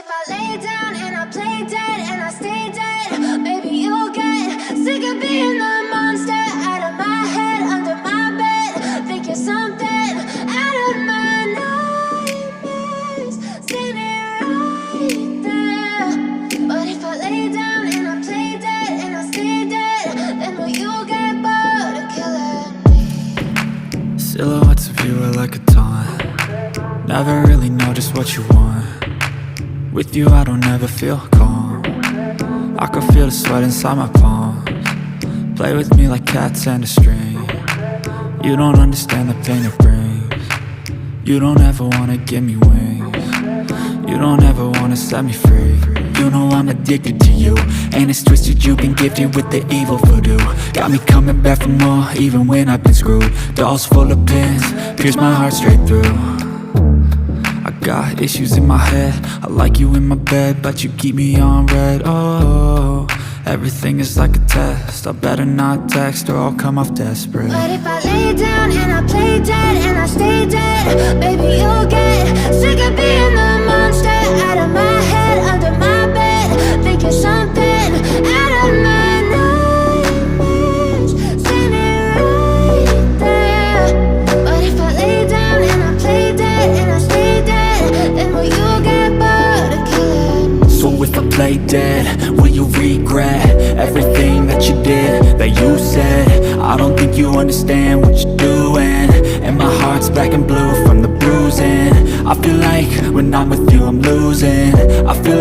if I lay down and I play dead and I stay dead, maybe you'll get sick of being the monster out of my head, under my bed. Think you're something out of my nightmares, standing right there. But if I lay down and I play dead and I stay dead, then will you get bored of killing me? Silhouettes of you are like a taunt. Never really know just what you want. With you I don't ever feel calm. I can feel the sweat inside my palms. Play with me like cats and a string. You don't understand the pain it brings. You don't ever wanna give me wings. You don't ever wanna set me free. You know I'm addicted to you, and it's twisted, you've been gifted with the evil voodoo. Got me coming back for more, even when I've been screwed. Dolls full of pins, pierce my heart straight through. I got issues in my head, I like you in my bed, but you keep me on red. Oh, everything is like a test, I better not text or I'll come off desperate. But if I lay down and I play dead and I stay dead, baby you'll get sick of being the monster out of my head, under my bed. Think you're something out of my nightmares, standing right there. But if I lay down and I play dead and I stay dead, then will you get bored of killing me? So if I play dead, will you regret everything that you did, that you said? I don't think you understand what you're doing, and my heart's black and blue from the bruising. I feel like when I'm with you I'm losing. I feel like